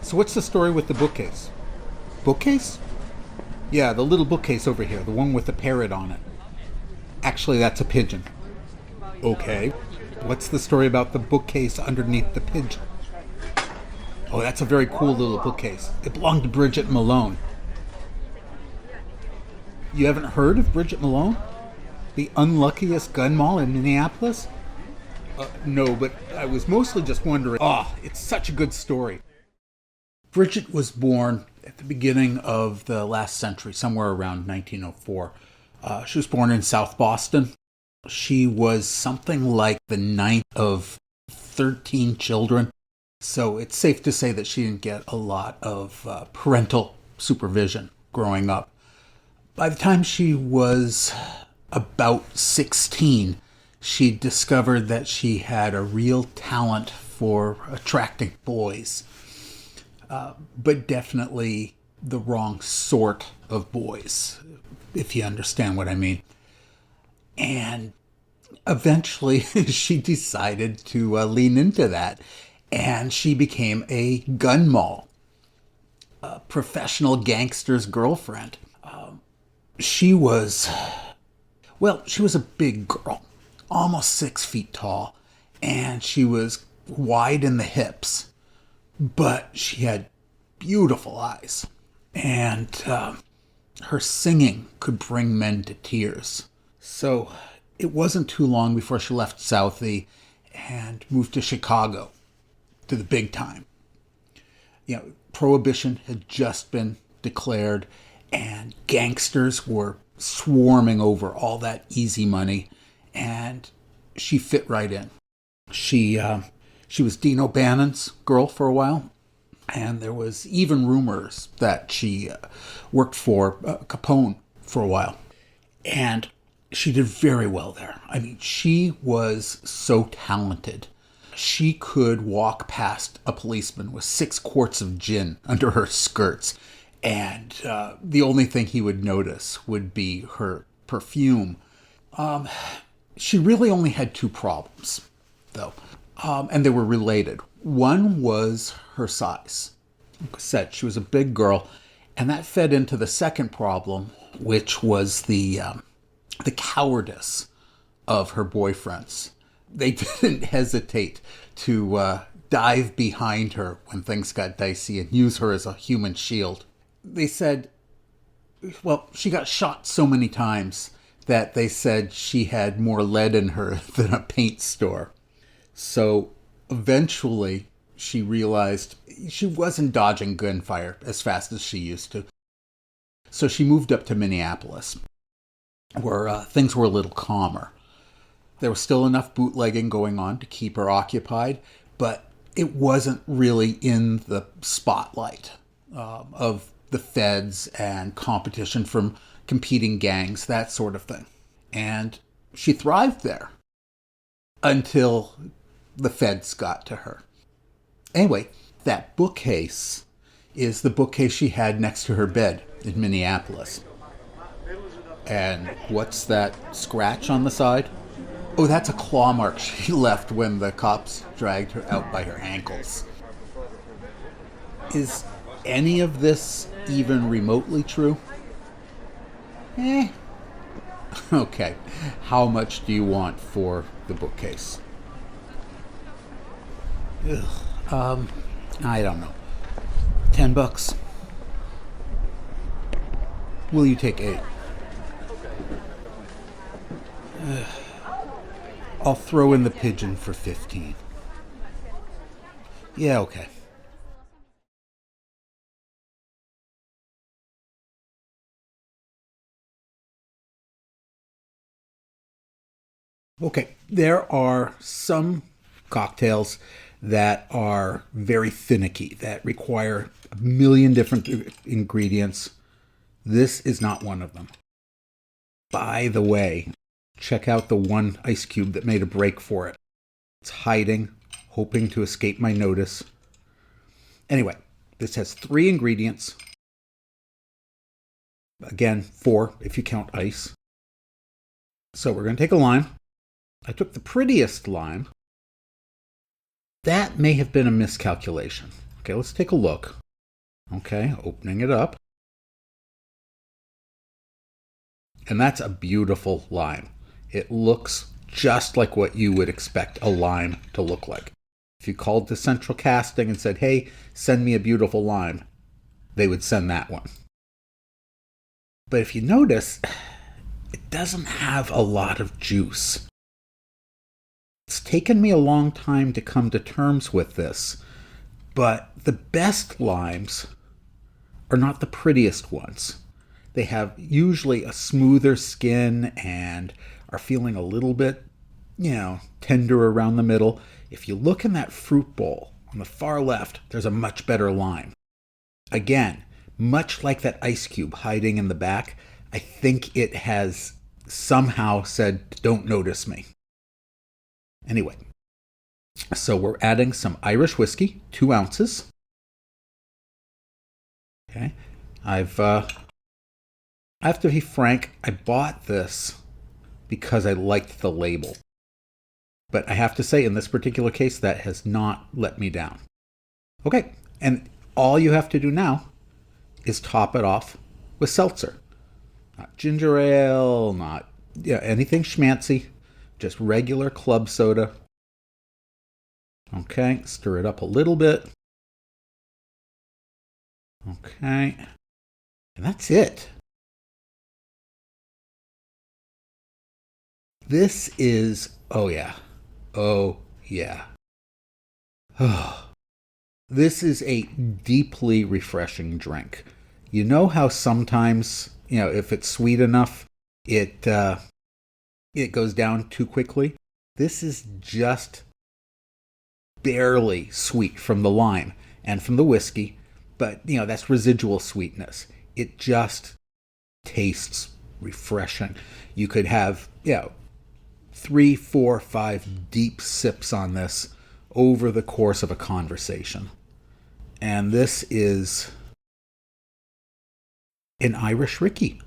So what's the story with the bookcase? Bookcase? Yeah, the little bookcase over here, the one with the parrot on it. Actually, that's a pigeon. Okay. What's the story about the bookcase underneath the pigeon? Oh, that's a very cool little bookcase. It belonged to Bridgit Malone. You haven't heard of Bridgit Malone? The unluckiest gun moll in Minneapolis? No, but I was mostly just wondering. It's such a good story. Bridgit was born at the beginning of the last century, somewhere around 1904. She was born in South Boston. She was something like the ninth of 13 children. So it's safe to say that she didn't get a lot of parental supervision growing up. By the time she was about 16, she discovered that she had a real talent for attracting boys, but definitely the wrong sort of boys, if you understand what I mean. And eventually she decided to lean into that, and she became a gun moll, a professional gangster's girlfriend. She was a big girl, almost 6 feet tall, and she was wide in the hips, but she had beautiful eyes, and her singing could bring men to tears. So it wasn't too long before she left Southie and moved to Chicago, to the big time. Prohibition had just been declared, and gangsters were swarming over all that easy money, and she fit right in. She was Dean O'Bannon's girl for a while, and there was even rumors that she worked for Capone for a while. And she did very well there. I mean, she was so talented. She could walk past a policeman with 6 quarts of gin under her skirts, and the only thing he would notice would be her perfume. She really only had 2 problems, though, and they were related. One was her size. Like I said, she was a big girl, and that fed into the second problem, which was the cowardice of her boyfriends. They didn't hesitate to dive behind her when things got dicey and use her as a human shield. They said, she got shot so many times that they said she had more lead in her than a paint store. So eventually she realized she wasn't dodging gunfire as fast as she used to. So she moved up to Minneapolis, where things were a little calmer. There was still enough bootlegging going on to keep her occupied, but it wasn't really in the spotlight of the feds and competition from competing gangs, that sort of thing. And she thrived there until the feds got to her. Anyway, that bookcase is the bookcase she had next to her bed in Minneapolis. And what's that scratch on the side? Oh, that's a claw mark she left when the cops dragged her out by her ankles. Is any of this even remotely true? Okay. How much do you want for the bookcase? I don't know. $10. Will you take 8? I'll throw in the pigeon for 15. Yeah, okay. Okay, there are some cocktails that are very finicky, that require a million different ingredients. This is not one of them. By the way, check out the one ice cube that made a break for it. It's hiding, hoping to escape my notice. Anyway, this has 3 ingredients. Again, 4 if you count ice. So we're going to take a lime. I took the prettiest lime. That may have been a miscalculation. Okay, let's take a look. Okay, opening it up. And that's a beautiful lime. It looks just like what you would expect a lime to look like. If you called the Central Casting and said, hey, send me a beautiful lime, they would send that one. But if you notice, it doesn't have a lot of juice. It's taken me a long time to come to terms with this, but the best limes are not the prettiest ones. They have usually a smoother skin and are feeling a little bit, tender around the middle. If you look in that fruit bowl on the far left, there's a much better lime. Again, much like that ice cube hiding in the back, I think it has somehow said, don't notice me. Anyway, so we're adding some Irish whiskey, 2 ounces. Okay, I have to be frank, I bought this because I liked the label. But I have to say, in this particular case, that has not let me down. Okay, and all you have to do now is top it off with seltzer. Not ginger ale, not anything schmancy, just regular club soda. Okay, stir it up a little bit. Okay, and that's it. This is, oh yeah. This is a deeply refreshing drink. You know how sometimes, if it's sweet enough, it goes down too quickly? This is just barely sweet from the lime and from the whiskey, but, that's residual sweetness. It just tastes refreshing. You could have, 3, 4, 5 deep sips on this over the course of a conversation. And this is an Irish Ricky.